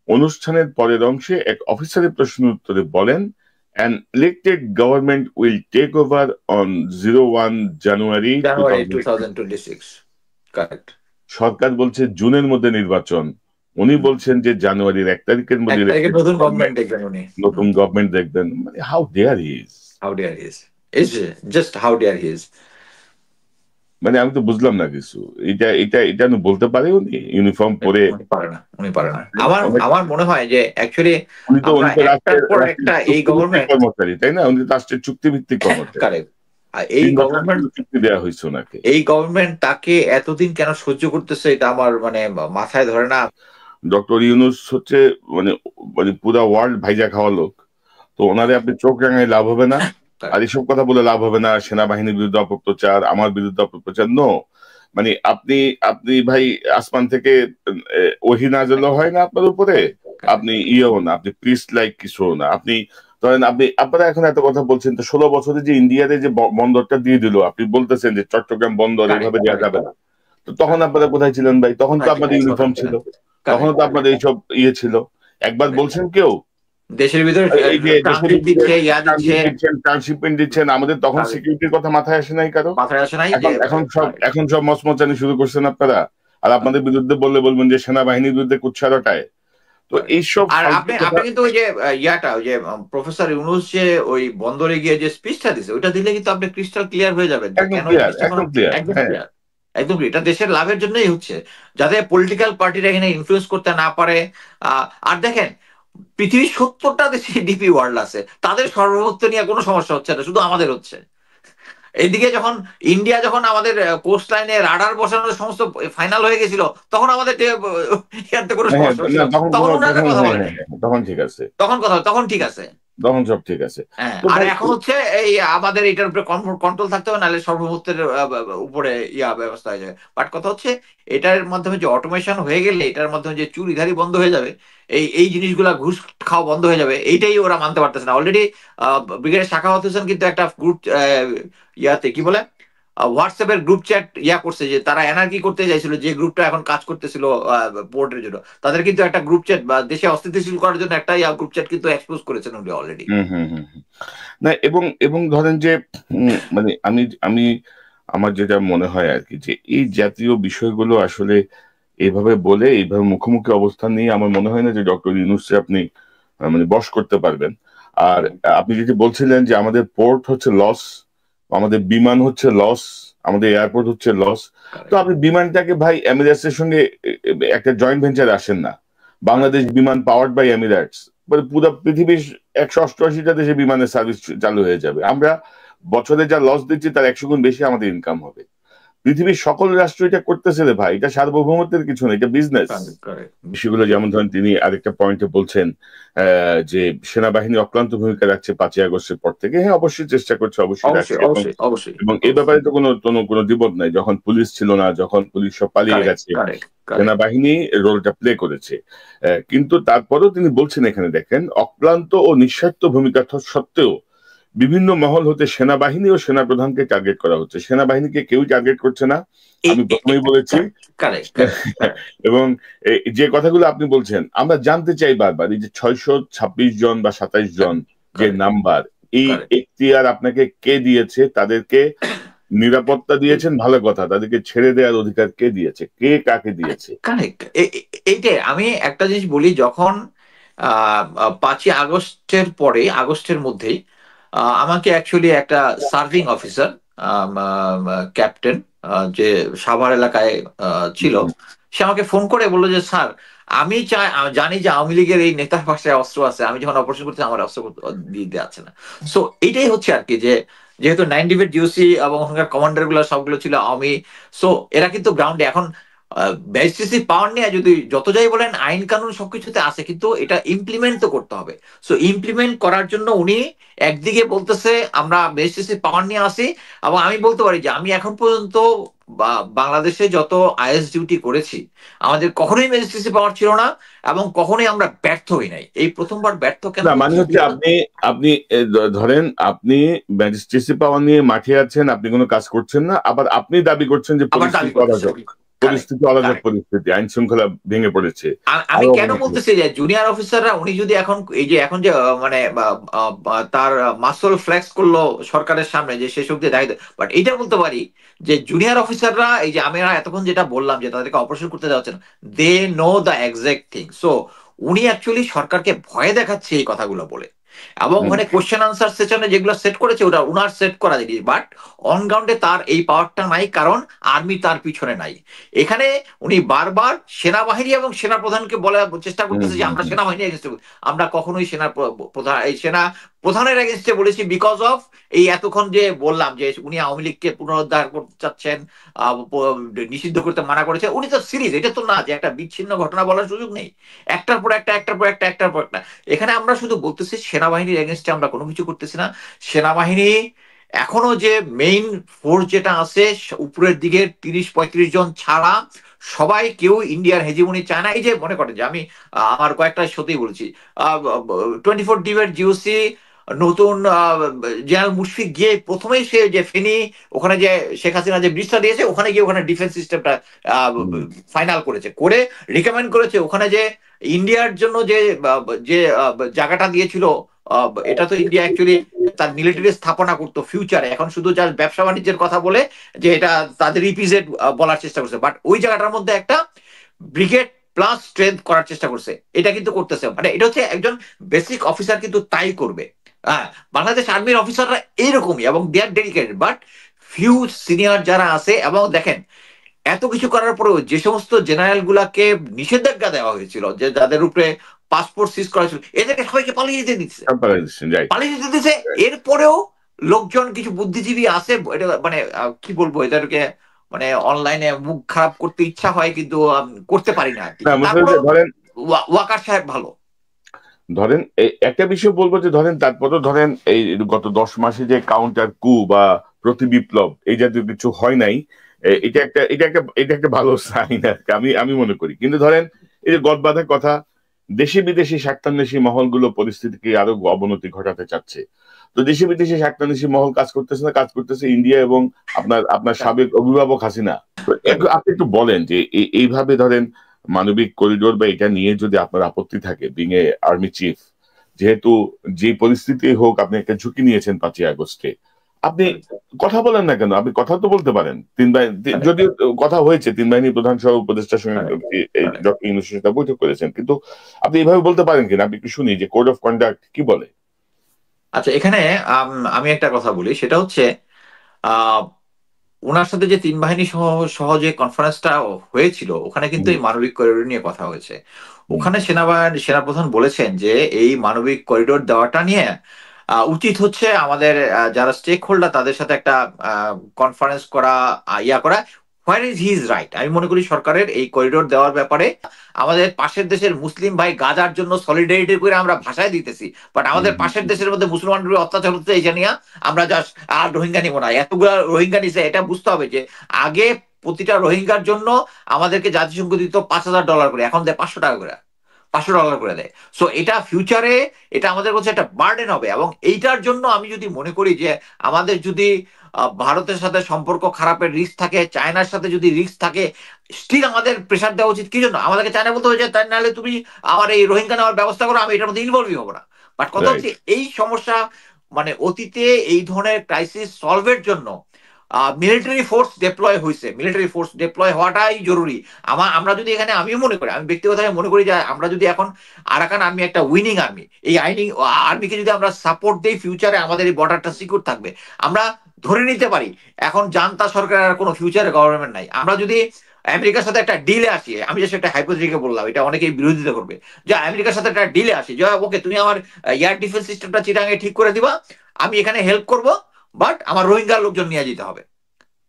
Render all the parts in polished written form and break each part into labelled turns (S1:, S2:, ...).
S1: অনুষ্ঠানের পরের অংশে এক অফিসারের প্রশ্নের উত্তরে বলেন, an elected government will take over on 01 January
S2: January
S1: 2026.
S2: 2026, correct.
S1: সরকার বলছে জুনের মধ্যে নির্বাচন, উনি বলছেন যে জানুয়ারির 1 তারিখের
S2: এক
S1: মধ্যে
S2: তারিখে
S1: ইলেকটেড
S2: নতুন
S1: গভর্নমেন্ট,
S2: গভর্নমেন্ট দেখবেন উনি।
S1: নতুন গভর্নমেন্ট দেখবেন। মানে how dare he is.
S2: How dare he is, is just how dare he is.
S1: মানে আমি তো বুঝলাম না কিছু। এটা এটা এটা উনি বলতে পারে? উনি ইউনিফর্ম পরে?
S2: উনি পারে না, উনি পারে না। আমার
S1: অনেক,
S2: আমার মনে হয় যে অ্যাকচুয়ালি
S1: উনি তো
S2: আমরা একটার
S1: রাষ্ট্রের
S2: পর
S1: রাষ্ট্রের
S2: একটা এই
S1: চুক্তিভিত্তিক
S2: গভর্নমেন্ট,
S1: কর্মচারী, তাই না? উনি তো রাষ্ট্রের চুক্তিভিত্তিক কর্মচারী।
S2: কারেক্ট, এই
S1: 3 বছরের
S2: গভর্নমেন্ট,
S1: জন্য চুক্তি দেওয়া হয়েছে ওনাকে।
S2: এই গভর্নমেন্ট তাকে এতদিন কেন সহ্য করতেছে এটা আমার মানে মাথায় ধরে না।
S1: ডক্টর ইউনূস হচ্ছে মানে মানে পুরা ওয়ার্ল্ড ভাইজা খাওয়া লোক। তো ওনারে আপনি চোখ রাঙায় লাভ হবে না, আর এসব কথা বলে লাভ হবে না, সেনাবাহিনীর বিরুদ্ধে অপপ্রচার, আমার বিরুদ্ধে অপপ্রচার। নো, মানে আপনি আপনি ভাই আসমান থেকে ওহী নাযিল হয় না আপনার উপরে, আপনি ইয়েও না, আপনি প্রিস্ট লাইক কিছু না। আপনি ধরেন আপনি আপনারা এখন এত কথা বলছেন, তো 16 বছরে যে ইন্ডিয়াতে যে বন্দরটা দিয়ে দিল, আপনি বলতেছেন যে চট্টগ্রাম বন্দর এইভাবে দেওয়া যাবে না। তো তখন আপনারা কোথায় ছিলেন ভাই? তখন তো আপনাদের ইউনিফর্ম ছিল, তখন তো আপনাদের এইসব ইয়ে ছিল। একবার বলছেন কেউ
S2: দেশের ভিতরে
S1: এই যে দেশের
S2: ট্রানজিট দিচ্ছে, ইয়া দিচ্ছে,
S1: ট্রান্সশিপমেন্ট দিচ্ছেন, আমাদের তখন সিকিউরিটির কথা মাথায় আসে নাই কারো।
S2: মাথায় আসে নাই যে
S1: এখন এখন সব মচমচানি শুরু করছেন আপনারা, আর আপনাদের বিরুদ্ধে বললে বলবেন যে সেনাবাহিনীর বিরুদ্ধে কুৎসা রটায়। তো এইসব
S2: আর
S1: ফালতু
S2: আপনি
S1: কথা।
S2: আপনি কিন্তু ওই যে ইয়াটা ওই যে প্রফেসর ইউনূস যে ওই বন্দরে গিয়ে যে স্পিচটা দিছে ওইটা দিলে কিন্তু আপনি ক্রিস্টাল ক্লিয়ার হয়ে যাবেন যে
S1: একদম
S2: কেন এই
S1: ক্লিয়ার,
S2: জিনিসটা করা
S1: একদম
S2: হচ্ছে।
S1: ক্লিয়ার,
S2: একদম
S1: হ্যাঁ।
S2: ক্লিয়ার, একদম clear। এটা দেশের লাভের জন্যই হচ্ছে, যাতে পলিটিক্যাল পার্টিরা এখানে ইনফ্লুয়েন্স করতে না পারে। আর দেখেন, পৃথিবীর 70টা দেশে ডিপি ওয়ার্ল্ড আছে, তাদের সর্বভৌমত্ব নিয়ে কোনো সমস্যা হচ্ছে না, শুধু আমাদের হচ্ছে। এইদিকে যখন ইন্ডিয়া যখন আমাদের কোস্ট লাইনে রাডার বসানোর সমস্ত ফাইনাল হয়ে গেছিল, তখন আমাদের ইয়াতে কোনো
S1: হ্যাঁ,
S2: সমস্যা হচ্ছিল
S1: না
S2: না।
S1: তখন
S2: তখন
S1: কোনো,
S2: ওনারা
S1: তখন
S2: কথা
S1: হ্যাঁ
S2: বলে
S1: হ্যাঁ
S2: নাই,
S1: হ্যাঁ, তখন ঠিক আছে,
S2: তখন ঠিক আছে।
S1: তখন সব ঠিক আছে।
S2: হ্যাঁ,
S1: তো
S2: আর
S1: ভাই
S2: এখন হচ্ছে এই আমাদের এটার উপরে কন্ট্রোল থাকতে হবে, নাহলে সর্বভৌমত্বের উপরে ইয়া ব্যবস্থা হয়ে যাবে। বাট কথা হচ্ছে, এটার মাধ্যমে যে অটোমেশন হয়ে গেলে, এটার মাধ্যমে যে চুরিধারি বন্ধ হয়ে যাবে, এই জিনিসগুলা ঘুষ খাওয়া বন্ধ হয়ে যাবে, এইটাই ওরা মানতে পারতেছে না। অলরেডি ব্রিগেডিয়ার সাখাওয়াত হোসেন কিন্তু একটা গ্রুপ ইয়াতে কি বলে হোয়াটসঅ্যাপের গ্রুপ চ্যাট ইয়া করছে, যে তারা এনার্কি করতে চাইছিল, যে গ্রুপটা এখন কাজ করতেছিল পোর্টের জন্য, তাদের কিন্তু একটা গ্রুপ চ্যাট বা দেশে অস্থিতিশীল করার জন্য একটা গ্রুপ চ্যাট কিন্তু এক্সপোজ করেছেন উনি অলরেডি।
S1: হুম হুম হুম হুম। না, এবং এবং ধরেন যে মানে আমি আমি আমার যেটা মনে হয় আর কি, যে এই জাতীয় বিষয়গুলো আসলে এইভাবে বলে, এইভাবে মুখোমুখি অবস্থান নিয়ে আমার মনে হয় না যে ডক্টর ইউনূসকে আপনি মানে বশ করতে পারবেন। আর আপনি যেটি বলছিলেন যে আমাদের পোর্ট হচ্ছে লস, আমাদের বিমান হচ্ছে লস, আমাদের এয়ারপোর্ট হচ্ছে লস। তো আপনি বিমানটাকে ভাই এমিরেটস এর সঙ্গে একটা জয়েন্ট ভেঞ্চার আসেন না? বাংলাদেশ বিমান পাওয়ার্ড বাই এমিরেটস, মানে পুরো পৃথিবীর 188টা দেশে বিমানের সার্ভিস চালু হয়ে যাবে। আমরা বছরে যা লস দিচ্ছি তার 100 গুণ বেশি আমাদের ইনকাম হবে। পৃথিবীর সকল রাষ্ট্র এটা করতেছে রে ভাই, এটা সার্বভৌমত্বের কিছু না, এটা বিজনেস। বিষয়গুলো যেমন ধরেন তিনি আরেকটা পয়েন্টে বলছেন যে সেনাবাহিনী অক্লান্ত ভূমিকা রাখছে 5ই আগস্টের পর থেকে। হ্যাঁ, অবশ্যই চেষ্টা করছে, অবশ্যই রাখছে,
S2: অবশ্যই,
S1: এবং
S2: অবশ্যই, অবশ্যই,
S1: এবং এই ব্যাপারে তো কোনো দ্বিমত নাই। যখন পুলিশ ছিল না, যখন পুলিশ সব পালিয়ে
S2: কারেক্ট,
S1: গেছে,
S2: কারেক্ট, কারেক্ট।
S1: সেনাবাহিনী রোলটা প্লে করেছে। কিন্তু তারপরেও তিনি বলছেন, এখানে দেখেন, অক্লান্ত ও নিঃস্বার্থ ভূমিকা সত্ত্বেও বিভিন্ন মহল হতে সেনাবাহিনী ও সেনাপ্রধানকে টার্গেট করা হচ্ছে। সেনাবাহিনীকে কেউই টার্গেট করছে না, আমি প্রথমেই বলেছি।
S2: Correct, correct.
S1: এবং যে কথাগুলো আপনি বলছেন, আমরা জানতে চাই বারবার, এই যে 626 জন বা 27 জন যে নাম্বার, এই এখতিয়ার আপনাকে কে দিয়েছে? তাদেরকে নিরাপত্তা দিয়েছেন, ভালো কথা, তাদেরকে ছেড়ে দেওয়ার অধিকার কে দিয়েছে? কে কাকে দিয়েছে?
S2: কারেক্ট। এইটাই আমি একটা জিনিস বলি, যখন 5ই আগস্টের পরে, আগস্টের মধ্যেই আমাকে অ্যাকচুয়ালি একটা সার্ভিং অফিসার, ক্যাপ্টেন, যে সাভার এলাকায় ছিল, সে আমাকে ফোন করে বললো যে স্যার, আমি জানি যে আওয়ামী লীগের এই নেতার পাশে অস্ত্র আছে, আমি যখন অপারেশন করছি আমার অস্ত্র দিয়ে যাচ্ছে না। সো এইটাই হচ্ছে আর কি, যে যেহেতু 9 ডিভিট জিওসি এবং ওখানকার কমান্ডার গুলো সবগুলো ছিল আওয়ামী। সো এরা কিন্তু গ্রাউন্ডে এখন ম্যাজিস্ট্রেসি পাওয়ার নিয়ে যদি যত যাই বলেন, আইন কানুন সবকিছুতে আছে, কিন্তু এটা ইমপ্লিমেন্ট তো করতে হবে। সো ইমপ্লিমেন্ট করার জন্য উনি একদিকে বলতেছে আমরা ম্যাজিস্ট্রেসি পাওয়ার নিয়ে আসি, এবং আমি বলতে পারি যে আমি এখন পর্যন্ত বাংলাদেশে যত আইএস ডিউটি করেছি, আমাদের কখনোই ম্যাজিস্ট্রেসি পাওয়ার ছিল না, এবং কখনোই আমরা ব্যর্থ হই নাই। এই প্রথমবার ব্যর্থ কেন
S1: না, মানে
S2: হচ্ছি?
S1: হচ্ছে আপনি আপনি ধরেন আপনি ম্যাজিস্ট্রেসি পাওয়ার নিয়ে মাঠে আছেন, আপনি কোনো কাজ করছেন না, আবার আপনি দাবি করছেন যে
S2: আবার
S1: পরিস্থিতি
S2: দাবি
S1: করা
S2: করতেছে
S1: যাক,
S2: কারেক্ট,
S1: পরিস্থিতি অরাজক
S2: কারেক্ট।
S1: পরিস্থিতি, আইন শৃঙ্খলা ভেঙে পড়েছে,
S2: আমি
S1: আরো
S2: কেন
S1: অবনতি
S2: বলতেছি
S1: হচ্ছে।
S2: যে জুনিয়র অফিসাররা উনি যদি এখন এই যে এখন যে মানে তার মাসল ফ্লেক্স করলো সরকারের সামনে যে সে শক্তি দেখাইতে, বাট এইটা বলতে পারি যে জুনিয়র অফিসাররা এই যে আমি এতক্ষণ যেটা বললাম যে তাদেরকে অপারেশন করতে দেওয়া হচ্ছে না, they know the exact thing. So উনি অ্যাকচুয়ালি সরকারকে ভয় দেখাচ্ছে এই কথাগুলো বলে, এবং
S1: হুম,
S2: ওখানে কোশ্চেন আনসার সেশনে যেগুলো সেট করেছে ওটা উনার সেট করা জিনিস, বাট অন গ্রাউন্ডে তার এই পাওয়ারটা নাই, কারণ আর্মি তার পিছনে নাই। এখানে উনি বারবার সেনাবাহিনী এবং সেনা প্রধানকে বলার চেষ্টা
S1: হুম,
S2: করতেছে যে
S1: হুম,
S2: আমরা
S1: হুম,
S2: সেনাবাহিনী এগেনস্টে, আমরা কখনোই প্রধান এই সেনা প্রধানের এগেনস্টে বলেছি বিকজ অফ এই এতক্ষণ যে বললাম যে উনি আওয়ামী লীগকে পুনরুদ্ধার করতে চাচ্ছেন, নিষিদ্ধ করতে মানা করেছে। উনি তো সিরিজ, এটা তো না যে একটা বিচ্ছিন্ন ঘটনা বলার সুযোগ নেই, একটার পর একটা, একটার পর একটা, একটার পর একটা। এখানে আমরা শুধু বলতেছি সেনাবাহিনীর এগেনস্টে আমরা কোনো কিছু করতেছি না। সেনাবাহিনী এখনো যে মেইন ফোর্স যেটা আছে উপরের দিকে 30-35 জন ছাড়া সবাই কেউ ইন্ডিয়ার হেজিমনি চায় না। এই যে মনে করেন যে আমি আমার কয়েকটা সত্যি বলছি, 24 ডিবেট জিওসি নতুন জেনারেল মুশফিক গিয়ে প্রথমেই সে যে ফেনী ওখানে যে শেখ হাসিনা যে ব্রিজটা দিয়েছে ওখানে গিয়ে ওখানে ডিফেন্স সিস্টেমটা
S1: হুম,
S2: ফাইনাল করেছে, করে রিকমেন্ড করেছে ওখানে যে ইন্ডিয়ার জন্য যে যে জায়গাটা দিয়েছিল, এটা তো ইন্ডিয়া অ্যাকচুয়ালি তার মিলিটারি স্থাপনা করতো ফিউচারে, এখন শুধু যার ব্যবসা বাণিজ্যের কথা বলে যে এটা তাদের ইপিজেড বলার চেষ্টা করছে, বাট ওই জায়গাটার মধ্যে একটা ব্রিগেড প্লাস স্ট্রেংথ করার চেষ্টা করছে। এটা কিন্তু করতেছে, মানে এটা হচ্ছে একজন বেসিক অফিসার কিন্তু তাই করবে। হ্যাঁ, বাংলাদেশ আর্মির অফিসাররা এইরকমই এবং দে আর ডেডিকেটেড, বাট ফিউ সিনিয়র যারা আছে, এবং দেখেন এত কিছু করার পরেও যে সমস্ত জেনারেল গুলাকে নিষেধাজ্ঞা দেওয়া হয়েছিল, যে যাদের উপরে পাসপোর্ট সিজ করা ছিল, এদেরকে সবাইকে পালিয়ে যেতে দিচ্ছে,
S1: আপনারা দিচ্ছেন, রাইট।
S2: পালিয়ে যেতে দিচ্ছে। এরপরেও লোকজন কিছু বুদ্ধিজীবী আছে, এটা মানে কি বলবো এদেরকে, মানে অনলাইনে মুখ খারাপ করতে ইচ্ছা হয় কিন্তু করতে পারি না আর কি।
S1: না বুঝতে
S2: তারপরেও
S1: পেরেছি। ধরেন,
S2: ওয়াকার সাহেব ভালো।
S1: ধরেন এই একটা বিষয় বলবো যে ধরেন তারপরে ধরেন এই গত 10 মাসে যে কাউন্টার কু বা প্রতি বিপ্লব এই জাতীয় কিছু হয় নাই, এটা একটা ভালো সাইন আর কি, আমি আমি মনে করি। কিন্তু ধরেন এই যে গদবাঁধা কথা, দেশি বিদেশি স্বার্থান্বেষী মহলগুলো পরিস্থিতিকে আরো অবনতি ঘটাতে চাচ্ছে। তো দেশি বিদেশি স্বার্থান্বেষী মহল কাজ করতেছে না, কাজ করতেছে ইন্ডিয়া এবং আপনার আপনার সাবেক অভিভাবক হাসিনা। তো আপনি একটু বলেন যে এইভাবে ধরেন মানবিক করিডোর বা এটা নিয়ে যদি আপনার আপত্তি থাকে, বিং এ আর্মি চিফ, যেহেতু যে পরিস্থিতি হোক আপনি একটা ঝুঁকি নিয়েছেন 5ই আগস্টে, আপনি কথা বলেন না কেন? আপনি কথা তো বলতে পারেন। যদিও কথা হয়েছে, 3 বাহিনী প্রধান সহ উপদেষ্টার সঙ্গে ডক্টর ইউনূসের সাথে বৈঠক করেছেন, কিন্তু আপনি এভাবে বলতে পারেন কিনা? আপনি একটু শুনি যে কোড অফ কন্ডাক্ট কি বলে।
S2: আচ্ছা, এখানে আমি একটা কথা বলি, সেটা হচ্ছে আহ ওনার সাথে যে 3 বাহিনী সহ সহ যে কনফারেন্সটা হয়েছিল ওখানে কিন্তু
S1: হুম,
S2: এই মানবিক করিডোর নিয়ে কথা হয়েছে।
S1: হুম,
S2: ওখানে সেনাপ্রধান বলেছেন যে এই মানবিক করিডোর দেওয়াটা নিয়ে উচিত হচ্ছে আমাদের যারা স্টেক হোল্ডার তাদের সাথে একটা কনফারেন্স করা, ইয়া করা। Where is he is right, আমি মনে করি সরকারের এই করিডোর দেওয়ার ব্যাপারে আমাদের পাশের দেশের মুসলিম ভাই গাজার জন্য সলিডারিটি করে আমরা ভাষায় দিতেছি, বাট
S1: হুম,
S2: আমাদের
S1: হুম,
S2: পাশের দেশের মধ্যে মুসলমানদের উপর অত্যাচার হচ্ছে এটা নিয়ে আমরা জাস্ট আর রোহিঙ্গা নিব না, এতগুলো রোহিঙ্গা নিছে। এটা বুঝতে হবে যে আগে প্রতিটা রোহিঙ্গার জন্য আমাদেরকে জাতিসংঘ দিত $5,000 করে, এখন দেয় $500 করে, $500 করে দেয়। সো এটা ফিউচারে এটা আমাদের কাছে একটা বার্ডেন হবে, এবং এইটার জন্য আমি যদি মনে করি যে আমাদের যদি ভারতের সাথে সম্পর্ক খারাপের রিস্ক থাকে, চায়নার সাথে যদি রিস্ক থাকে, স্টিল আমাদের প্রেশার দেওয়া উচিত। কি জন্য আমাদেরকে চায়না বলতে হবে যে তাই নাহলে তুমি আমার এই রোহিঙ্গা নেওয়ার ব্যবস্থা করো, আমি এটার মধ্যে ইনভলভই হবো না। বাট কথা
S1: রাইট।
S2: হচ্ছে এই সমস্যা, মানে অতীতে এই ধরনের ক্রাইসিস সলভের জন্য মিলিটারি ফোর্স ডিপ্লয় হয়েছে, মিলিটারি ফোর্স ডিপ্লয় হওয়াটাই জরুরি। আমরা যদি এখানে, আমিও মনে করি, আমি ব্যক্তিগতভাবে মনে করি যে আমরা যদি এখন আরাকান আর্মি একটা উইনিং আর্মি, এই আর্মিকে যদি আমরা সাপোর্ট দিই, ফিউচারে আমাদের এই বর্ডারটা সিকিউর থাকবে। আমরা ধরে নিতে পারি এখন জান্তা সরকারের আর কোনো ফিউচারে গভর্নমেন্ট নাই, আমরা যদি আমেরিকার সাথে একটা ডিলে আসি, আমি যে সেটা হাইপোথেটিক্যাল বললাম, এটা অনেকেই বিরোধিতা করবে, যে আমেরিকার সাথে একটা ডিলে আসি যে ওকে তুমি আমার এয়ার ডিফেন্স সিস্টেমটা চিটাঙে ঠিক করে দিবা, আমি এখানে হেল্প করব, বাট আমার রোহিঙ্গার লোকজন নিয়ে যেতে হবে,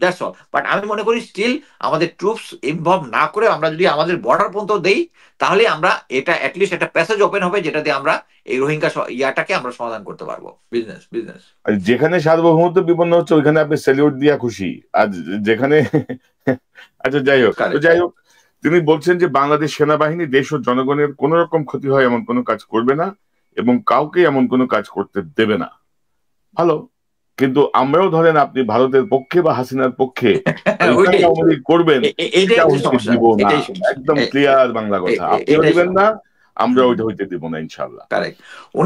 S2: দ্যাটস অল। বাট আমি মনে করি স্টিল আমাদের ট্রুপস ইনভলভ না করে আমরা যদি আমাদের বর্ডার পর্যন্ত দেই, তাহলে আমরা এটা অ্যাটলিস্ট একটা প্যাসেজ ওপেন হবে যেটা দিয়ে আমরা এই রোহিঙ্গা ইয়াটাকে আমরা সমাধান করতে পারবো। Business, business.
S1: আর যেখানে সার্বভৌমত্ব বিপন্ন হচ্ছে ওইখানে আপনি স্যালিউট দিয়া খুশি, আর যেখানে আচ্ছা যাই হোক, তো
S2: কারেক্ট।
S1: যাই হোক, তিনি বলছেন যে বাংলাদেশ সেনাবাহিনী দেশ ও জনগণের কোন রকম ক্ষতি হয় এমন কোনো কাজ করবে না এবং কাউকে এমন কোনো কাজ করতে দেবে না। ভালো। কিন্তু আমরাও ধরেন আপনি ভারতের পক্ষে বা হাসিনার পক্ষে ওইখানে
S2: ওইটাই
S1: আওয়ামী লীগ করবেন,
S2: এটাই
S1: এটা
S2: হচ্ছে
S1: হইতে
S2: সমস্যা,
S1: দিব না।
S2: এটাই সমস্যা,
S1: একদম ক্লিয়ার বাংলা কথা, আপনিও
S2: এটাই
S1: দিবেন না,
S2: সমস্যা।
S1: আমরা ওইটা হইতে দিব না ইনশাল্লাহ।
S2: কারেক্ট।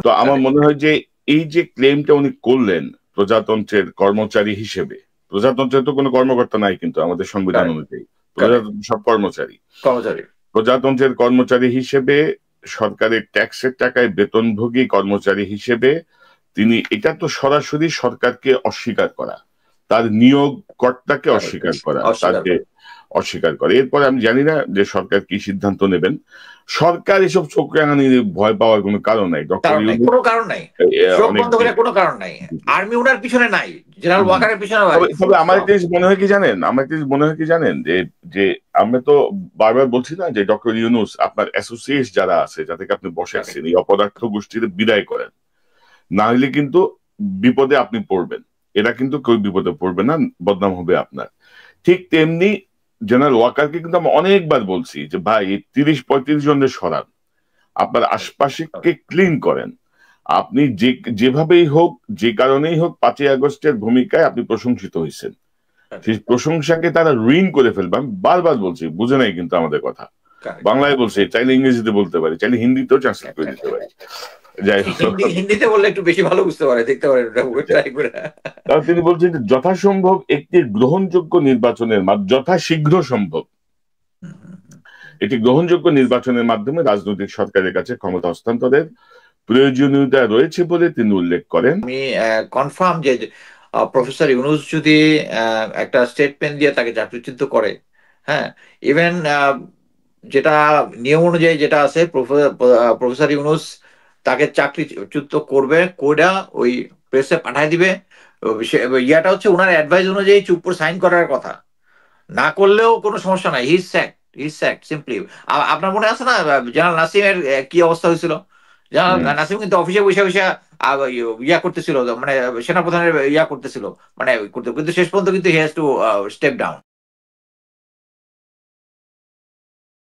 S1: তো আমার মনে হয় যে এই যে ক্লেমটা উনি করলেন প্রজাতন্ত্রের কর্মচারী হিসেবে, প্রজাতন্ত্রের তো কোনো কর্মকর্তা নাই কিন্তু আমাদের সংবিধান
S2: কারেক্ট,
S1: অনুযায়ী,
S2: কারেক্ট।
S1: প্রজাতন্ত্র সব কর্মচারী।
S2: কর্মচারী।
S1: প্রজাতন্ত্রের কর্মচারী হিসেবে, সরকারের ট্যাক্সের টাকায় বেতনভোগী কর্মচারী হিসেবে তিনি, এটা তো সরাসরি সরকারকে অস্বীকার করা, তার নিয়োগকর্তাকে
S2: কারেক্ট।
S1: অস্বীকার করা,
S2: অস্বীকার
S1: তাকে
S2: করে।
S1: অস্বীকার করে। এরপরে আমি জানি না যে সরকার কি সিদ্ধান্ত নেবেন। সরকার এসব চোখ রাঙানি ভয় পাওয়ার কোনো কারণ নাই। ডক্টর
S2: কারণ নাই,
S1: ইউনূস
S2: কোনো কারণ নাই, চোখ
S1: অনেক
S2: বন্ধ করে কোনো কারণ নাই। আর্মি উনার পিছনে নাই, জেনারেল
S1: হুম।
S2: ওয়াকারের পিছনে
S1: তবে
S2: ফুল
S1: তবে আমার
S2: স্টপ।
S1: একটা জিনিস মনে হয় কি জানেন, আমার একটা জিনিস মনে হয় কি জানেন, যে যে আমরা তো বারবার বলছি না যে ডক্টর ইউনূস আপনার অ্যাসোসিয়েট যারা আছে যাদেরকে আপনি বসাইছেন
S2: কারেক্ট।
S1: এই অপদার্থ গোষ্ঠীর বিদায় করেন, না হলে কিন্তু বিপদে আপনি পড়বেন। এরা কিন্তু কেউ বিপদে পড়বে না, বদনাম হবে আপনার। ঠিক তেমনি জেনারেল ওয়াকারকে কিন্তু আমি অনেকবার বলছি যে ভাই 30-35 জনের সরান, আপনার আশপাশকে ক্লিন করেন। আপনি যে যেভাবেই হোক, যে কারণেই হোক, 5ই আগস্টের ভূমিকায় আপনি প্রশংসিত হয়েছেন, সেই প্রশংসাকে তারা ঋণ করে ফেলবে। আমি বারবার বলছি, বুঝে নাই কিন্তু আমাদের কথা।
S2: কারেক্ট।
S1: বাংলায় বলছে, চাইলে ইংরেজিতে বলতে পারি, চাইলে হিন্দিতেও ট্রান্সলেট করে দিতে পারি। যাই হোক,
S2: হিন্দিতে বললে একটু বেশি ভালো বুঝতে পারে, দেখতে পারে, ট্রাই করে।
S1: কারণ তিনি বলছেন যে যথাসম্ভব একটি গ্রহণযোগ্য নির্বাচনের যথাশীঘ্র সম্ভব একটি গ্রহণযোগ্য নির্বাচনের মাধ্যমে রাজনৈতিক সরকারের কাছে ক্ষমতা হস্তান্তরের প্রয়োজনীয়তা রয়েছে বলে তিনি উল্লেখ করেন।
S2: আমি কনফার্ম যে প্রফেসর ইউনূস যদি একটা স্টেটমেন্ট দিয়ে তাকে চাকরিচ্যুত করে, হ্যাঁ, ইভেন যেটা নিয়ম অনুযায়ী যেটা আছে, প্রফেসর ইউনূস তাকে চাকরিচ্যুত করবে, কোডা ওই প্রেসে পাঠায় দিবে। ইয়াটা হচ্ছে ওনার অ্যাডভাইস অনুযায়ী চুপ করে সাইন করার কথা, না করলেও কোনো সমস্যা নাই, হি স্যাক্ট, হি স্যাক্ট সিম্পলি। আপনার মনে আছে না জেনারেল নাসিমের কি অবস্থা হয়েছিল? জেনারেল নাসিম কিন্তু অফিসে বসে বসে ইয়া করতেছিল, মানে সেনাপ্রধানের ইয়া করতেছিল, মানে করতে, কিন্তু শেষ পর্যন্ত কিন্তু he has to step down.